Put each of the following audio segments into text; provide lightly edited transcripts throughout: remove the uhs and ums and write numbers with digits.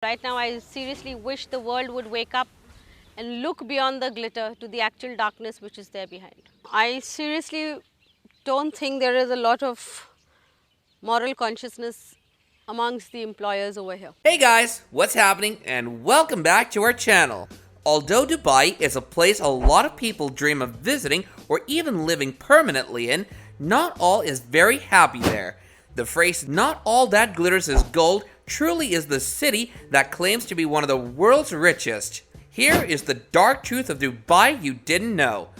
Right now, I seriously wish the world would wake up and look beyond the glitter to the actual darkness which is there behind. I seriously don't think there is a lot of moral consciousness amongst the employers over here. Hey guys, what's happening? And welcome back to our channel. Although Dubai is a place a lot of people dream of visiting or even living permanently in, not all is very happy there. The phrase "not all that glitters is gold" truly is the city that claims to be one of the world's richest. Here is the dark truth of Dubai you didn't know.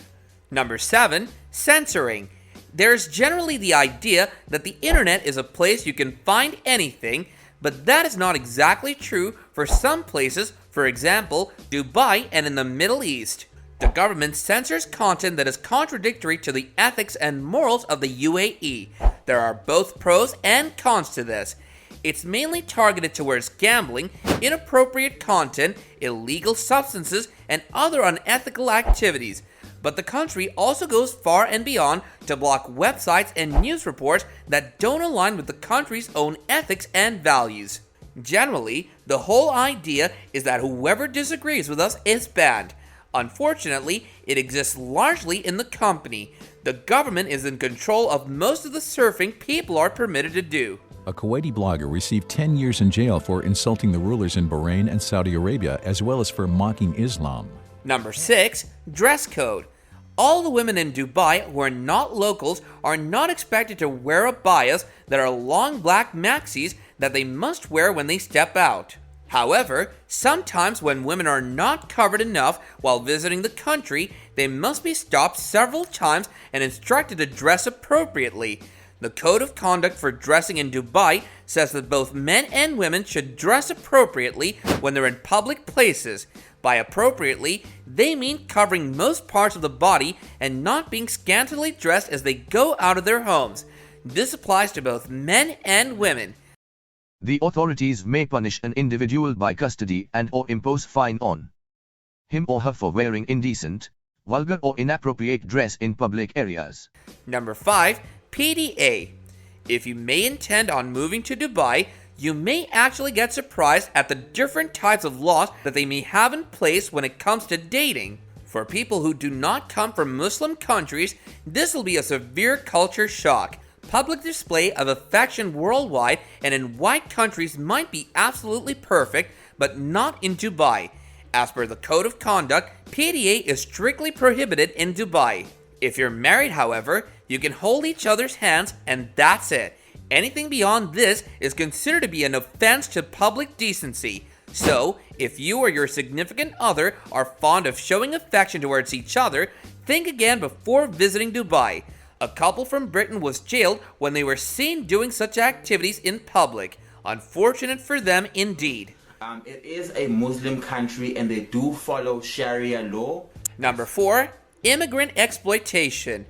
Number 7. Censoring. There's generally the idea that the internet is a place you can find anything, but that is not exactly true for some places, for example, Dubai and in the Middle East. The government censors content that is contradictory to the ethics and morals of the UAE. There are both pros and cons to this. It's mainly targeted towards gambling, inappropriate content, illegal substances, and other unethical activities. But the country also goes far and beyond to block websites and news reports that don't align with the country's own ethics and values. Generally, the whole idea is that whoever disagrees with us is banned. Unfortunately, it exists largely in the company. The government is in control of most of the surfing people are permitted to do. A Kuwaiti blogger received 10 years in jail for insulting the rulers in Bahrain and Saudi Arabia, as well as for mocking Islam. Number 6. Dress code. All the women in Dubai who are not locals are not expected to wear abayas that are long black maxis that they must wear when they step out. However, sometimes when women are not covered enough while visiting the country, they must be stopped several times and instructed to dress appropriately. The Code of Conduct for Dressing in Dubai says that both men and women should dress appropriately when they're in public places. By appropriately, they mean covering most parts of the body and not being scantily dressed as they go out of their homes. This applies to both men and women. The authorities may punish an individual by custody and/or impose fine on him or her for wearing indecent, vulgar or inappropriate dress in public areas. Number 5. PDA. If you may intend on moving to Dubai, you may actually get surprised at the different types of laws that they may have in place when it comes to dating. For people who do not come from Muslim countries, this will be a severe culture shock. Public display of affection worldwide and in white countries might be absolutely perfect, but not in Dubai. As per the Code of Conduct, PDA is strictly prohibited in Dubai. If you're married, however, you can hold each other's hands and that's it. Anything beyond this is considered to be an offense to public decency. So, if you or your significant other are fond of showing affection towards each other, think again before visiting Dubai. A couple from Britain was jailed when they were seen doing such activities in public. Unfortunate for them indeed. It is a Muslim country and they do follow Sharia law. Number 4. Immigrant exploitation.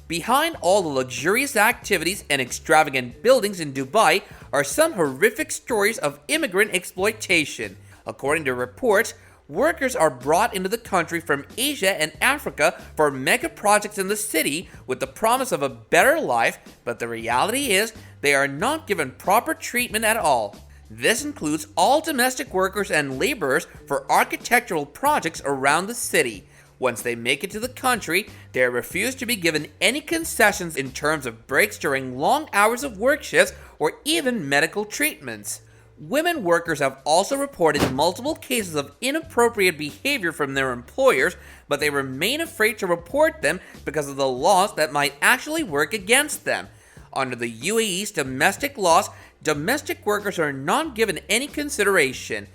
Behind all the luxurious activities and extravagant buildings in Dubai are some horrific stories of immigrant exploitation. According to reports, workers are brought into the country from Asia and Africa for mega projects in the city with the promise of a better life, but the reality is they are not given proper treatment at all. This includes all domestic workers and laborers for architectural projects around the city. Once they make it to the country, they are refused to be given any concessions in terms of breaks during long hours of work shifts or even medical treatments. Women workers have also reported multiple cases of inappropriate behavior from their employers, but they remain afraid to report them because of the laws that might actually work against them. Under the UAE's domestic laws, domestic workers are not given any consideration.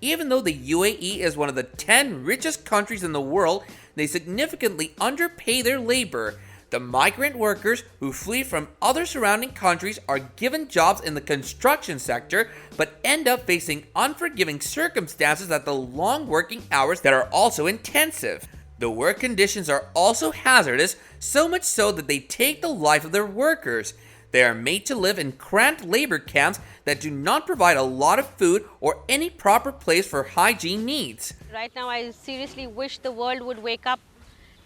Even though the UAE is one of the 10 richest countries in the world, they significantly underpay their labor. The migrant workers who flee from other surrounding countries are given jobs in the construction sector, but end up facing unforgiving circumstances at the long working hours that are also intensive. The work conditions are also hazardous, so much so that they take the life of their workers. They are made to live in cramped labor camps that do not provide a lot of food or any proper place for hygiene needs. Right now, I seriously wish the world would wake up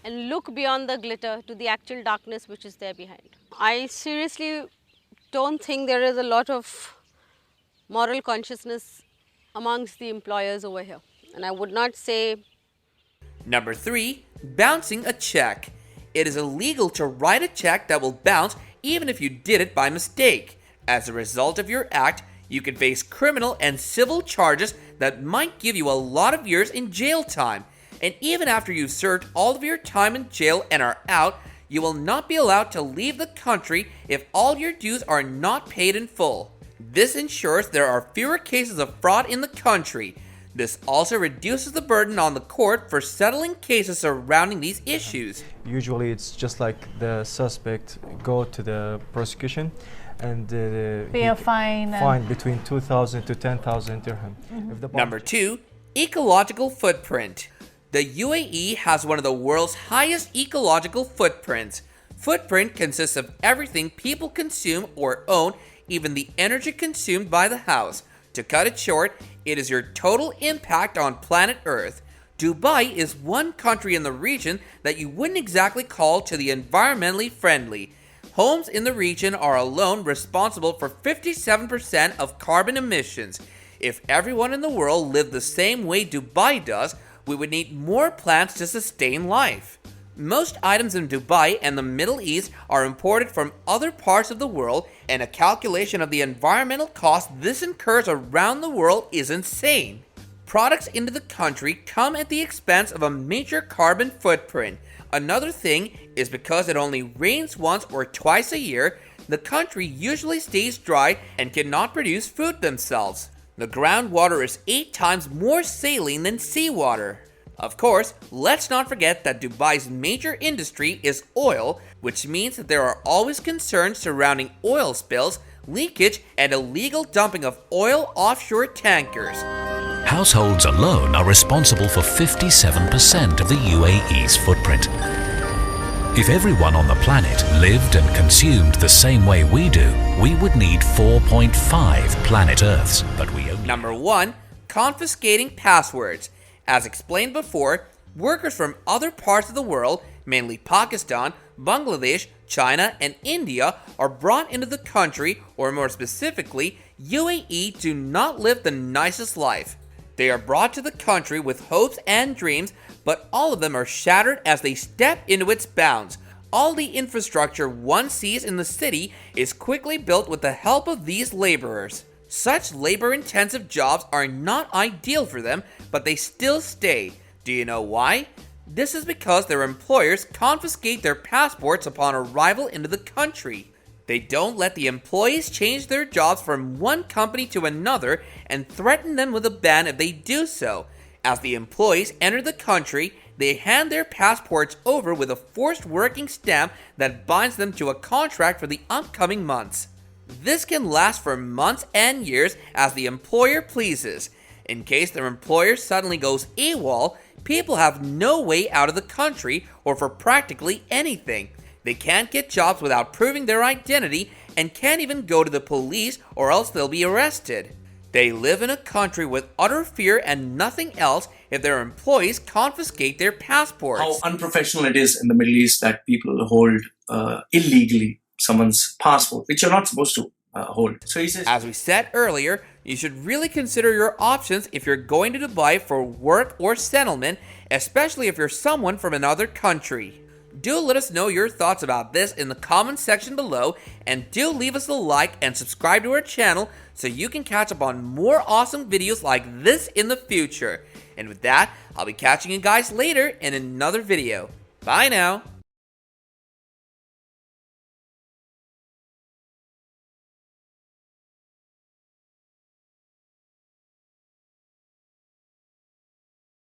and look beyond the glitter to the actual darkness which is there behind. I seriously don't think there is a lot of moral consciousness amongst the employers over here. And I would not say. Number 3, bouncing a check. It is illegal to write a check that will bounce even if you did it by mistake. As a result of your act, you can face criminal and civil charges that might give you a lot of years in jail time. And even after you've served all of your time in jail and are out, you will not be allowed to leave the country if all your dues are not paid in full. This ensures there are fewer cases of fraud in the country. This also reduces the burden on the court for settling cases surrounding these issues. Usually it's just like the suspect go to the prosecution and pay a fine. Fine between 2,000 to 10,000 dirham. Number 2, ecological footprint. The UAE has one of the world's highest ecological footprints. Footprint consists of everything people consume or own, even the energy consumed by the house. To cut it short, it is your total impact on planet Earth. Dubai is one country in the region that you wouldn't exactly call to the environmentally friendly. Homes in the region are alone responsible for 57% of carbon emissions. If everyone in the world lived the same way Dubai does, we would need more plants to sustain life. Most items in Dubai and the Middle East are imported from other parts of the world, and a calculation of the environmental cost this incurs around the world is insane. Products into the country come at the expense of a major carbon footprint. Another thing is because it only rains once or twice a year, the country usually stays dry and cannot produce food themselves. The groundwater is 8 times more saline than seawater. Of course, let's not forget that Dubai's major industry is oil, which means that there are always concerns surrounding oil spills, leakage, and illegal dumping of oil offshore tankers. Households alone are responsible for 57% of the UAE's footprint. If everyone on the planet lived and consumed the same way we do, we would need 4.5 planet Earths, but we only... Number 1, confiscating passwords. As explained before, workers from other parts of the world, mainly Pakistan, Bangladesh, China, and India, are brought into the country, or more specifically, UAE, do not live the nicest life. They are brought to the country with hopes and dreams, but all of them are shattered as they step into its bounds. All the infrastructure one sees in the city is quickly built with the help of these laborers. Such labor-intensive jobs are not ideal for them, but they still stay. Do you know why? This is because their employers confiscate their passports upon arrival into the country. They don't let the employees change their jobs from one company to another and threaten them with a ban if they do so. As the employees enter the country, they hand their passports over with a forced working stamp that binds them to a contract for the upcoming months. This can last for months and years as the employer pleases. In case their employer suddenly goes AWOL, people have no way out of the country or for practically anything. They can't get jobs without proving their identity and can't even go to the police or else they'll be arrested. They live in a country with utter fear and nothing else if their employees confiscate their passports. How unprofessional it is in the Middle East that people hold illegally someone's passport, which you're not supposed to hold. So he says, as we said earlier, you should really consider your options if you're going to Dubai for work or settlement, especially if you're someone from another country. Do let us know your thoughts about this in the comments section below, and do leave us a like and subscribe to our channel so you can catch up on more awesome videos like this in the future. And with that, I'll be catching you guys later in another video. Bye now.